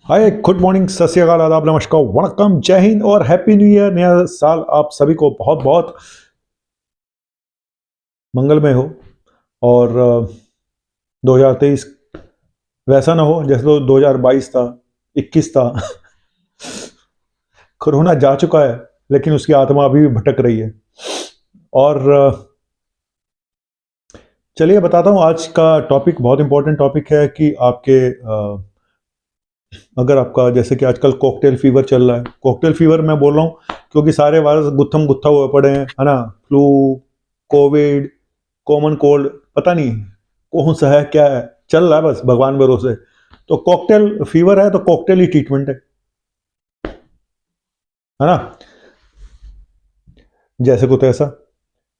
हाय, good morning, सत श्री अकाल, आदाब, नमस्कार, वणक्कम, जय हिंद और हैप्पी न्यू ईयर। नया साल आप सभी को बहुत बहुत मंगलमय हो। और 2023 वैसा ना हो जैसे तो 2022 था, 21 था। कोरोना जा चुका है, लेकिन उसकी आत्मा अभी भी भटक रही है। और चलिए बताता हूँ, आज का टॉपिक बहुत इंपॉर्टेंट टॉपिक है कि आपके अगर आपका जैसे कि आजकल कॉकटेल फीवर चल रहा है। कॉकटेल फीवर मैं बोल रहा हूँ क्योंकि सारे वायरस गुत्थम गुत्था हुए पड़े हैं, है ना। फ्लू, कोविड, कॉमन कोल्ड, पता नहीं कौन सा है, क्या है, चल रहा है बस भगवान भरोसे। तो कॉकटेल फीवर है तो कॉकटेल ही ट्रीटमेंट है ना, जैसे कुछ ऐसा।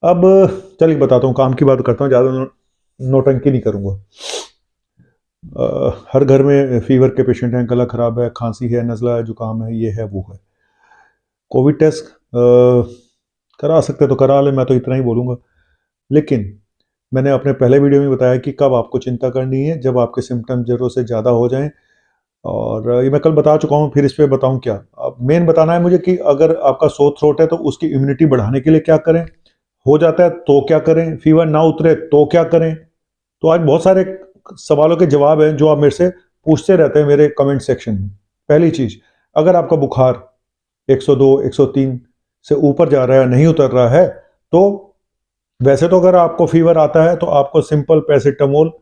अब चलिए बताता हूँ, काम की बात करता हूँ, ज़्यादा नौटंकी नहीं करूँगा। हर घर में फीवर के पेशेंट हैं, गला खराब है, खांसी है, नज़ला है, जुकाम है, ये है, वो है। कोविड टेस्ट करा सकते तो करा ले, मैं तो इतना ही बोलूँगा। लेकिन मैंने अपने पहले वीडियो में बताया कि कब आपको चिंता करनी है, जब आपके सिम्टम ज़रूरत से ज़्यादा हो जाएं। और ये मैं कल बता चुका हूँ, फिर इस पे बताऊँ क्या। अब मेन बताना है मुझे कि अगर आपका सोर थ्रोट है तो उसकी इम्यूनिटी बढ़ाने के लिए क्या करें, हो जाता है तो क्या करें, फीवर ना उतरे तो क्या करें। तो आज बहुत सारे सवालों के जवाब हैं जो आप मेरे से पूछते रहते हैं मेरे कमेंट सेक्शन में। पहली चीज़, अगर आपका बुखार 102, 103 से ऊपर जा रहा है, नहीं उतर रहा है, तो वैसे तो अगर आपको फीवर आता है तो आपको सिंपल पैरासिटामोल,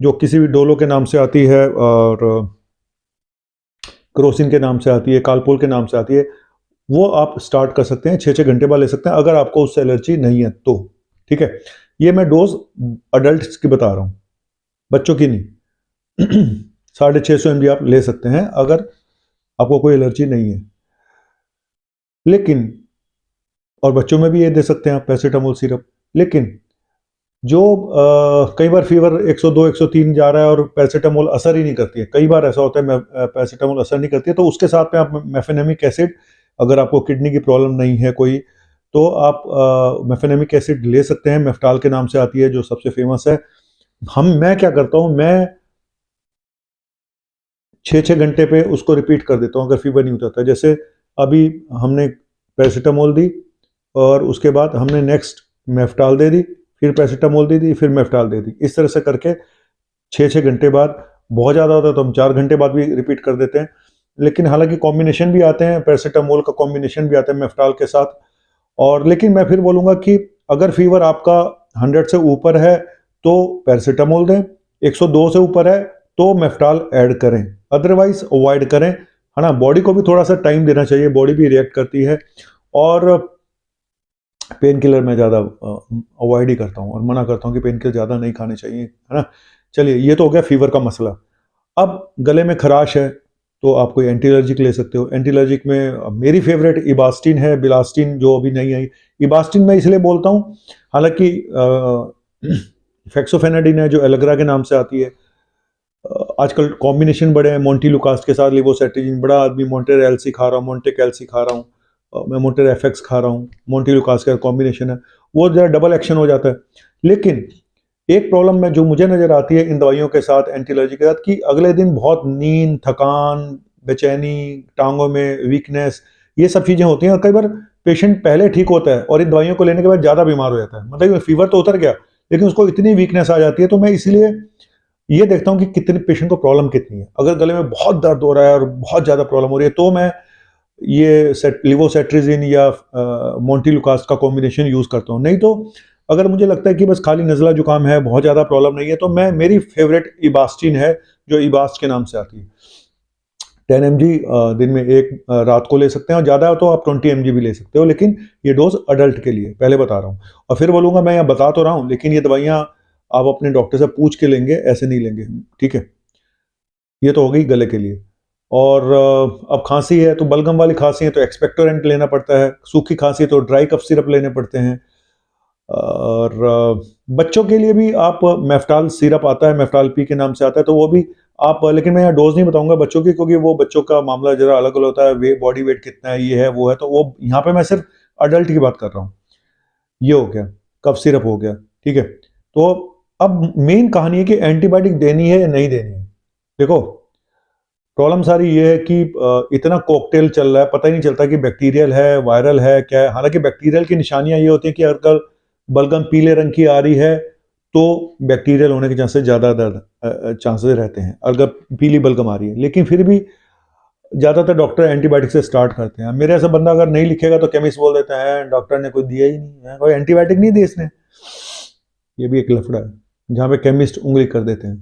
जो किसी भी डोलो के नाम से आती है और क्रोसिन के नाम से आती है, कालपोल के नाम से आती है, वो आप स्टार्ट कर सकते हैं। 6-6 घंटे बाद ले सकते हैं अगर आपको उससे एलर्जी नहीं है तो। ठीक है, ये मैं डोज अडल्ट की बता रहा हूँ, बच्चों की नहीं। 650 mg आप ले सकते हैं अगर आपको कोई एलर्जी नहीं है। लेकिन और बच्चों में भी ये दे सकते हैं आप पैरासिटामोल सिरप। लेकिन जो कई बार फीवर 102, 103 जा रहा है और पैरासिटामोल असर ही नहीं करती है, कई बार ऐसा होता है पैरासिटामोल असर नहीं करती है, तो उसके साथ में आप मेफेनेमिक एसिड, अगर आपको किडनी की प्रॉब्लम नहीं है कोई, तो आप मेफेनेमिक एसिड ले सकते हैं। मेफ्टाल के नाम से आती है, जो सबसे फेमस है। मैं क्या करता हूँ, मैं 6-6 घंटे पे उसको रिपीट कर देता हूँ अगर फीवर नहीं उतरता। जैसे अभी हमने पैरासिटामोल दी और उसके बाद हमने नेक्स्ट मेफ्टाल दे दी, फिर पैरासिटामोल दे दी, फिर मेफ्टाल दे दी। इस तरह से करके 6-6 घंटे बाद, बहुत ज़्यादा होता है तो हम 4 घंटे बाद भी रिपीट कर देते हैं। लेकिन हालांकि कॉम्बिनेशन भी आते हैं, पैरासिटामोल का कॉम्बिनेशन भी आता है मेफ्टाल के साथ। और लेकिन मैं फिर बोलूँगा कि अगर फीवर आपका 100 से ऊपर है तो पैरासिटामोल दें, 102 से ऊपर है तो मेफ्टाल ऐड करें, अदरवाइज अवॉइड करें, है ना। बॉडी को भी थोड़ा सा टाइम देना चाहिए, बॉडी भी रिएक्ट करती है। और पेन किलर मैं ज़्यादा अवॉइड ही करता हूँ और मना करता हूँ कि पेन किलर ज़्यादा नहीं खाने चाहिए, है ना। चलिए, ये तो हो गया फीवर का मसला। अब गले में खराश है तो आप कोई एंटी एलर्जिक ले सकते हो। एंटी एलर्जिक में मेरी फेवरेट इबास्टिन है, बिलास्टिन जो अभी नहीं आई। इबास्टिन मैं इसलिए बोलता हूँ, हालांकि फेक्सोफेनाडिन है जो एलेग्रा के नाम से आती है। आजकल कॉम्बिनेशन बड़े हैं, मोंटेलुकास्ट के साथ लिवोसेट्रिजिन, बड़ा आदमी मोंटेर एलसी खा रहा हूँ, मोंटेक एलसी खा रहा हूँ, मैं मोंटेर एफएक्स खा रहा हूँ, मोंटेलुकास्ट का कॉम्बिनेशन है, वो जरा डबल एक्शन हो जाता है। लेकिन एक प्रॉब्लम में जो मुझे नज़र आती है इन दवाइयों के साथ, एंटी एलर्जी के साथ, कि अगले दिन बहुत नींद, थकान, बेचैनी, टांगों में वीकनेस, ये सब चीज़ें होती हैं। और कई बार पेशेंट पहले ठीक होता है और इन दवाइयों को लेने के बाद ज़्यादा बीमार हो जाता है, मतलब फीवर तो उतर गया लेकिन उसको इतनी वीकनेस आ जाती है। तो मैं इसलिए ये देखता हूँ कि कितने पेशेंट को प्रॉब्लम कितनी है। अगर गले में बहुत दर्द हो रहा है और बहुत ज़्यादा प्रॉब्लम हो रही है तो मैं ये लिवोसेट्रिजिन या मोंटेलुकास्ट का कॉम्बिनेशन यूज़ करता हूँ। नहीं तो अगर मुझे लगता है कि बस खाली नज़ला जुकाम है, बहुत ज़्यादा प्रॉब्लम नहीं है, तो मेरी फेवरेट इबास्टिन है, जो इबास्ट के नाम से आती है। 10 mg दिन में एक रात को ले सकते हैं, और ज़्यादा तो आप 20 mg भी ले सकते हो, लेकिन ये डोज अडल्ट के लिए पहले बता रहा हूँ। और फिर बोलूँगा, मैं यहाँ बता तो रहा हूँ लेकिन ये दवाइयाँ आप अपने डॉक्टर से पूछ के लेंगे, ऐसे नहीं लेंगे, ठीक है। ये तो हो गई गले के लिए। और अब खांसी है तो बलगम वाली खांसी है तो एक्सपेक्टोरेंट लेना पड़ता है, सूखी खांसी है तो ड्राई कफ सिरप लेने पड़ते हैं। और बच्चों के लिए भी आप मेफ्टाल सिरप आता है, मेफ्टाल पी के नाम से आता है, तो वो भी आप, लेकिन मैं यहाँ डोज नहीं बताऊंगा बच्चों की, क्योंकि वो बच्चों का मामला जरा अलग अलग होता है, बॉडी वेट कितना है, ये है वो है, तो वो यहाँ पे मैं सिर्फ अडल्ट की बात कर रहा हूँ। ये हो गया, कफ सिरप हो गया, ठीक है। तो अब मेन कहानी है कि एंटीबायोटिक देनी है या नहीं देनी है। देखो, प्रॉब्लम सारी ये है कि इतना कॉकटेल चल रहा है, पता ही नहीं चलता कि बैक्टीरियल है, वायरल है, क्या है। हालांकि बैक्टीरियल की निशानियां ये होती हैं कि अगर बलगम पीले रंग की आ रही है तो बैक्टीरियल होने के चांसेस ज़्यादा चांसेस रहते हैं अगर पीली बलगम आ रही है। लेकिन फिर भी ज़्यादातर डॉक्टर एंटीबायोटिक से स्टार्ट करते हैं। मेरे ऐसा बंदा अगर नहीं लिखेगा तो केमिस्ट बोल देता है डॉक्टर ने कोई दिया ही नहीं है, कोई एंटीबायोटिक नहीं दी इसने। ये भी एक लफड़ा है जहाँ पे केमिस्ट उंगली कर देते हैं।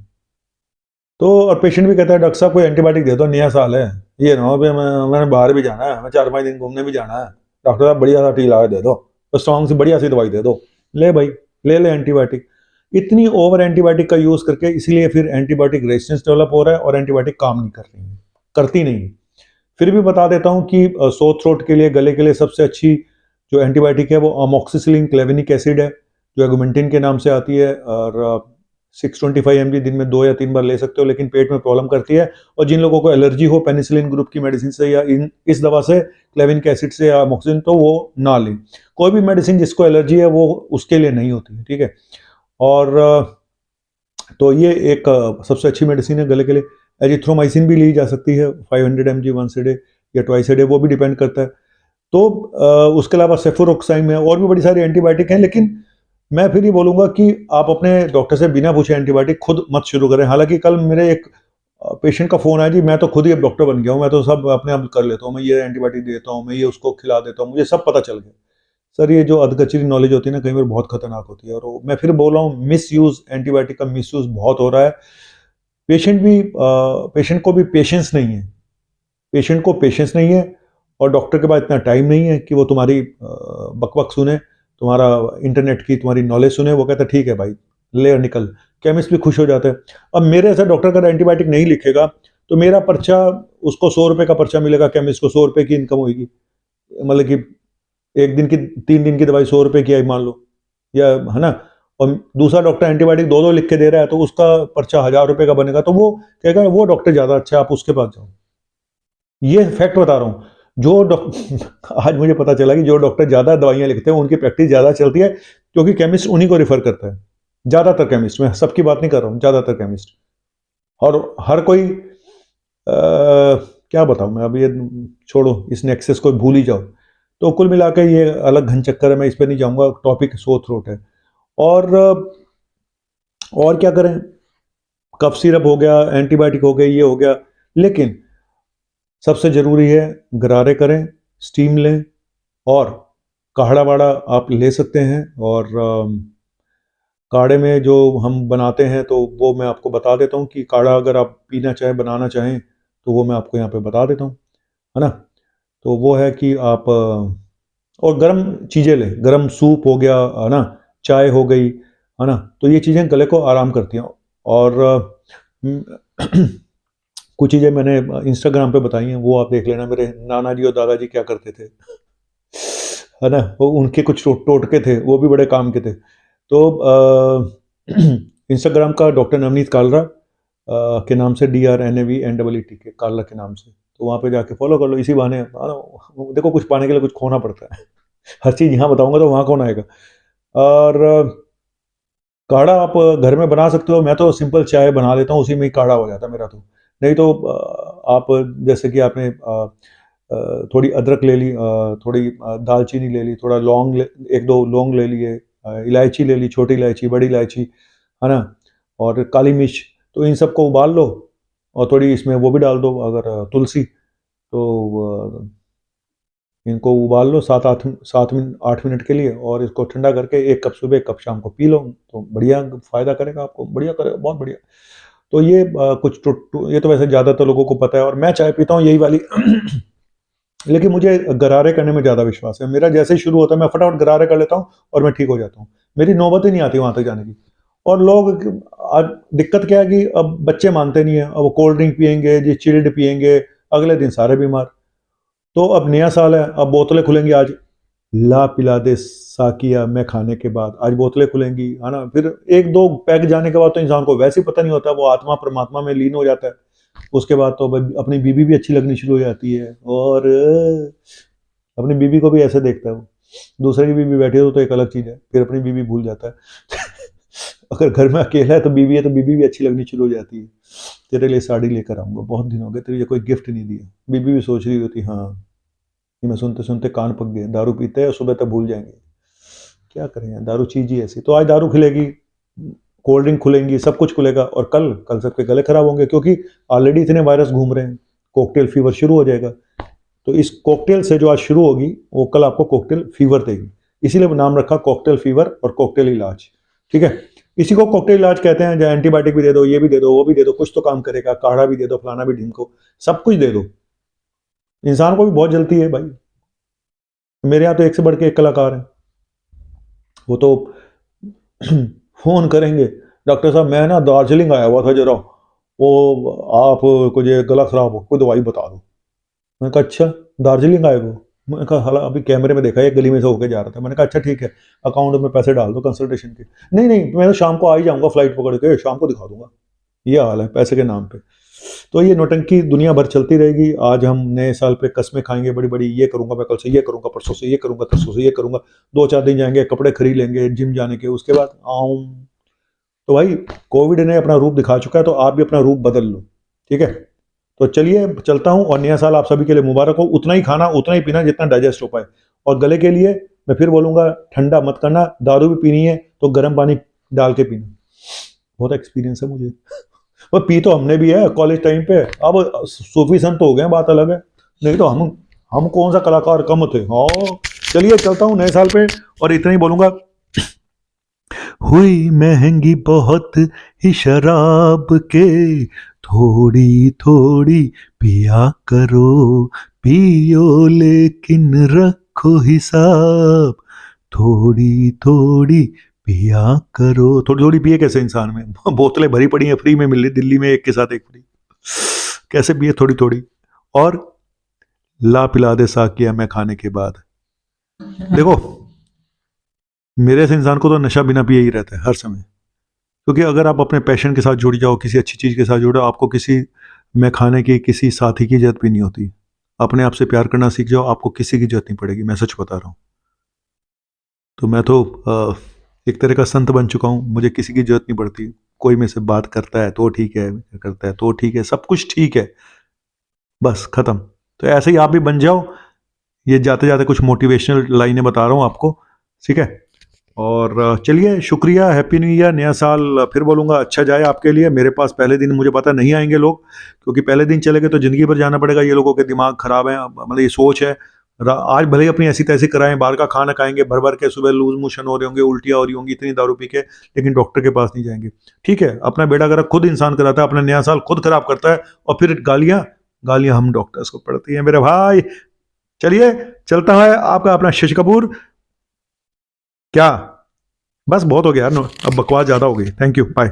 तो और पेशेंट भी कहता है डॉक्टर साहब कोई एंटीबायोटिक दे दो, नया साल है, ये ना हो भी मैंने बाहर भी जाना है, मैं 4-5 दिन घूमने भी जाना है, डॉक्टर साहब बढ़िया सा टी ला दे दो, तो स्ट्रॉन्ग सी बढ़िया सी दवाई दे दो। ले भाई, ले एंटीबायोटिक। इतनी ओवर एंटीबायोटिक का यूज़ करके इसलिए फिर एंटीबायोटिक रेजिस्टेंस डेवलप हो रहा है और एंटीबायोटिक काम नहीं कर रही है, करती नहीं है। फिर भी बता देता हूँ कि सोर थ्रोट के लिए, गले के लिए सबसे अच्छी जो एंटीबायोटिक है वो अमोक्सिसिलिन क्लेवेनिक एसिड है, जो एगुमेंटिन के नाम से आती है। और 625 mg दिन में 2 या 3 बार ले सकते हो, लेकिन पेट में प्रॉब्लम करती है। और जिन लोगों को एलर्जी हो पेनिसिलिन ग्रुप की मेडिसिन से या इस दवा से, क्लेवेनिक एसिड से या अमोक्सिसिलिन, तो वो ना लें। कोई भी मेडिसिन जिसको एलर्जी है वो उसके लिए नहीं होती है, ठीक है। और तो ये एक सबसे अच्छी मेडिसिन है गले के लिए। एजिथ्रोमाइसिन भी ली जा सकती है 500 mg वंस ए डे या ट्वाइस ए डे, वो भी डिपेंड करता है। तो उसके अलावा सेफुरोक्साइम है, और भी बड़ी सारी एंटीबायोटिक हैं। लेकिन मैं फिर ये बोलूंगा कि आप अपने डॉक्टर से बिना पूछे एंटीबायोटिक खुद मत शुरू करें। हालांकि कल मेरे एक पेशेंट का फोन आया, जी मैं तो खुद ही अब डॉक्टर बन गया हूँ, मैं तो सब अपने आप कर लेता हूँ, मैं ये एंटीबायोटिक देता हूँ, मैं ये उसको खिला देता हूँ, मुझे सब पता चल गया। सर ये जो अधकचरी नॉलेज होती है ना, कई बार बहुत खतरनाक होती है। और मैं फिर बोल रहा हूँ, मिस यूज, एंटीबायोटिक का मिस यूज बहुत हो रहा है। पेशेंट को भी पेशेंस नहीं है, पेशेंट को पेशेंस नहीं है, और डॉक्टर के पास इतना टाइम नहीं है कि वो तुम्हारी बकबक सुने, तुम्हारा इंटरनेट की तुम्हारी नॉलेज सुने। वो कहता है ठीक है भाई, ले और निकल। केमिस्ट भी खुश हो जाता है। अब मेरे ऐसा डॉक्टर अगर एंटीबायोटिक नहीं लिखेगा तो मेरा पर्चा, उसको 100 रुपये का पर्चा मिलेगा, केमिस्ट को 100 रुपये की इनकम होगी। मतलब कि एक दिन की, 3 दिन की दवाई 100 रुपये की आई मान लो, या है ना। और दूसरा डॉक्टर एंटीबायोटिक 2-2 लिख के दे रहा है तो उसका पर्चा 1000 रुपये का बनेगा, तो वो कहेगा वो डॉक्टर ज़्यादा अच्छा है, आप उसके पास जाओ। ये फैक्ट बता रहा हूँ। जो डॉक्टर आज मुझे पता चला कि जो डॉक्टर ज़्यादा दवाइयाँ लिखते हैं उनकी प्रैक्टिस ज़्यादा चलती है, क्योंकि केमिस्ट उन्हीं को रेफर करता है। ज़्यादातर केमिस्ट, मैं सबकी बात नहीं कर रहा हूँ, ज़्यादातर केमिस्ट। और हर कोई क्या बताऊँ मैं, अब ये छोड़ो, इस नेक्सस को भूल ही जाओ। तो कुल मिलाकर ये अलग घन चक्कर है, मैं इस पर नहीं जाऊँगा। टॉपिक सोर थ्रोट है। और क्या करें, कफ सिरप हो गया, एंटीबायोटिक हो गए, ये हो गया। लेकिन सबसे ज़रूरी है गरारे करें, स्टीम लें, और काढ़ा वाड़ा आप ले सकते हैं। और काढ़े में जो हम बनाते हैं तो वो मैं आपको बता देता हूँ कि काढ़ा अगर आप पीना चाहें, बनाना चाहें, तो वो मैं आपको यहाँ पे बता देता हूँ, है ना। तो वो है कि आप और गर्म चीज़ें लें, गर्म सूप हो गया, है ना, चाय हो गई, है ना। तो ये चीज़ें गले को आराम करती हैं। और कुछ चीज़ें मैंने इंस्टाग्राम पे बताई हैं, वो आप देख लेना। मेरे नाना जी और दादाजी क्या करते थे, है ना, वो उनके कुछ टोटके थे, वो भी बड़े काम के थे। तो इंस्टाग्राम का डॉक्टर नवनीत कालरा के नाम से, DRNAVNEET के कालरा के नाम से, तो वहाँ पे जाके फॉलो कर लो। इसी बहाने देखो, कुछ पाने के लिए कुछ खोना पड़ता है। हर चीज़ यहाँ बताऊंगा तो वहाँ कौन आएगा। और काढ़ा आप घर में बना सकते हो। मैं तो सिंपल चाय बना लेता हूँ, उसी में ही काढ़ा हो जाता है मेरा तो। नहीं तो आप जैसे कि आपने थोड़ी अदरक ले ली, थोड़ी दालचीनी ले ली, थोड़ा लौंग, 1-2 लौंग ले लिए, इलायची ले ली, छोटी इलायची, बड़ी इलायची, है ना, और काली मिर्च। तो इन सबको उबाल लो, और थोड़ी इसमें वो भी डाल दो अगर तुलसी। तो इनको उबाल लो 7-8 मिनट के लिए, और इसको ठंडा करके 1 कप सुबह, 1 कप शाम को पी लो, तो बढ़िया फ़ायदा करेगा आपको, बढ़िया करेगा, बहुत बढ़िया। तो ये ये तो वैसे ज़्यादातर लोगों को पता है, और मैं चाय पीता हूँ यही वाली। लेकिन मुझे गरारे करने में ज़्यादा विश्वास है। मेरा जैसे ही शुरू होता है मैं फटाफट गरारे कर लेता हूँ और मैं ठीक हो जाता हूँ। मेरी नौबत ही नहीं आती वहाँ तक जाने की। और लोग, आज दिक्कत क्या है कि अब बच्चे मानते नहीं है, अब वो कोल्ड ड्रिंक पियेंगे जी, चिल्ड पियेंगे, अगले दिन सारे बीमार। तो अब नया साल है, अब बोतलें खुलेंगी। आज ला पिला दे साकिया मैं खाने के बाद, आज बोतलें खुलेंगी, है ना। फिर 1-2 पैक जाने के बाद तो इंसान को वैसे ही पता नहीं होता, वो आत्मा परमात्मा में लीन हो जाता है। उसके बाद तो अपनी बीवी भी अच्छी लगनी शुरू हो जाती है, और अपनी बीवी को भी ऐसे देखता है वो। दूसरे की बीवी बैठी हो तो एक अलग चीज़ है, फिर अपनी बीवी भूल जाता है। अगर घर में अकेला है तो बीवी है तो बीवी भी अच्छी लगनी शुरू हो जाती है। तेरे लिए साड़ी लेकर आऊँगा, बहुत दिन हो गए तेरे लिए कोई गिफ्ट नहीं दिया। बीवी भी सोच रही होती हाँ, ये मैं सुनते सुनते कान पक गए, दारू पीते हैं और सुबह तक भूल जाएंगे। क्या करें यार, दारू चीज ही ऐसी। तो आज दारू खुलेगी, कोल्ड ड्रिंक खुलेंगी, सब कुछ खुलेगा, और कल कल सबके गले खराब होंगे, क्योंकि ऑलरेडी इतने वायरस घूम रहे हैं। कॉकटेल फीवर शुरू हो जाएगा। तो इस कॉकटेल से जो आज शुरू होगी वो कल आपको कॉकटेल फीवर देगी। इसीलिए नाम रखा कॉकटेल फीवर और कॉकटेल इलाज। ठीक है, इसी को कॉकटेल इलाज कहते हैं। जो एंटीबायोटिक भी दे दो, ये भी दे दो, वो भी दे दो, कुछ तो काम करेगा। काढ़ा भी दे दो, फलाना भी ढिंको, सब कुछ दे दो। इंसान को भी बहुत जलती है भाई। मेरे यहाँ तो एक से बढ़ के एक कलाकार है। वो तो फोन करेंगे, डॉक्टर साहब मैं ना दार्जिलिंग आया हुआ था जरा, वो आप कुछ गला खराब हो, कोई दवाई बता दो। मैंने कहा अच्छा, दार्जिलिंग आए हो? मैंने कहा हाला, अभी कैमरे में देखा, एक गली में से होके जा रहा था। मैंने कहा अच्छा ठीक है, अकाउंट में पैसे डाल दो कंसल्टेशन के। नहीं नहीं, मैं तो शाम को आ ही जाऊंगा फ्लाइट पकड़ के, शाम को दिखा दूंगा। ये हाल है पैसे के नाम पे। तो ये नौटंकी दुनिया भर चलती रहेगी। आज हम नए साल पे कस्में खाएंगे बड़ी बड़ी, ये करूंगा मैं, कल से ये करूंगा, परसों से ये करूंगा, तरसों से ये करूंगा। 2-4 दिन जाएंगे, कपड़े खरीद लेंगे जिम जाने के, उसके बाद आऊं। तो भाई कोविड ने अपना रूप दिखा चुका है, तो आप भी अपना रूप बदल लो। ठीक है, तो चलिए चलता हूं, और नया साल आप सभी के लिए मुबारक हो। उतना ही खाना, उतना ही पीना जितना डाइजेस्ट हो पाए। और गले के लिए मैं फिर बोलूंगा, ठंडा मत करना। दारू भी पीनी है तो गर्म पानी डाल के पीना। बहुत एक्सपीरियंस है मुझे। और पी तो हमने भी है कॉलेज टाइम पे। अब सूफी संत हो गए, बात अलग है। नहीं तो हम कौन सा कलाकार कम थे। हाँ चलिए चलता हूँ नए साल पे, और इतना ही बोलूंगा, हुई महंगी बहुत ही शराब के, थोड़ी थोड़ी पिया करो, पियो लेकिन रखो हिसाब, थोड़ी थोड़ी पिया करो। थोड़ी थोड़ी पिए कैसे इंसान में? बोतलें भरी पड़ी हैं, फ्री में मिल रही दिल्ली में, एक के साथ एक फ्री। कैसे पिए थोड़ी थोड़ी? और ला पिला दे साकिया मैं खाने के बाद। देखो, मेरे से इंसान को तो नशा बिना पिए ही रहता है हर समय। क्योंकि अगर आप अपने पैशन के साथ जुड़ जाओ, किसी अच्छी चीज़ के साथ जुड़ो, आपको किसी में खाने की, किसी साथी की जरूरत भी नहीं होती। अपने आप से प्यार करना सीख जाओ, आपको किसी की जरूरत नहीं पड़ेगी। मैं सच बता रहा हूँ। तो मैं तो एक तरह का संत बन चुका हूँ, मुझे किसी की जरूरत नहीं पड़ती। कोई मेरे से बात करता है तो ठीक है, करता है तो ठीक है, सब कुछ ठीक है, बस खत्म। तो ऐसे ही आप भी बन जाओ। ये जाते जाते कुछ मोटिवेशनल लाइनें बता रहा हूँ आपको। ठीक है, और चलिए शुक्रिया, हैप्पी न्यू ईयर। नया साल फिर बोलूँगा अच्छा जाए आपके लिए। मेरे पास पहले दिन मुझे पता नहीं आएंगे लोग, क्योंकि पहले दिन चले गए तो ज़िंदगी भर जाना पड़ेगा। ये लोगों के दिमाग ख़राब है, मतलब ये सोच है। आज भले ही अपनी ऐसी तैसी कराएं, बाहर का खाना खाएंगे भर भर के, सुबह लूज मोशन हो रहे होंगे, उल्टियाँ हो रही होंगी इतनी दारू पी के, लेकिन डॉक्टर के पास नहीं जाएंगे। ठीक है, अपना बेड़ा गर्क खुद इंसान कराता है, अपना नया साल खुद खराब करता है, और फिर गालियाँ गालियाँ हम डॉक्टर्स को पड़ती हैं मेरे भाई। चलिए चलता है आपका अपना शशि कपूर। क्या, बस बहुत हो गया यार, अब बकवास ज़्यादा हो गई। Thank you, bye.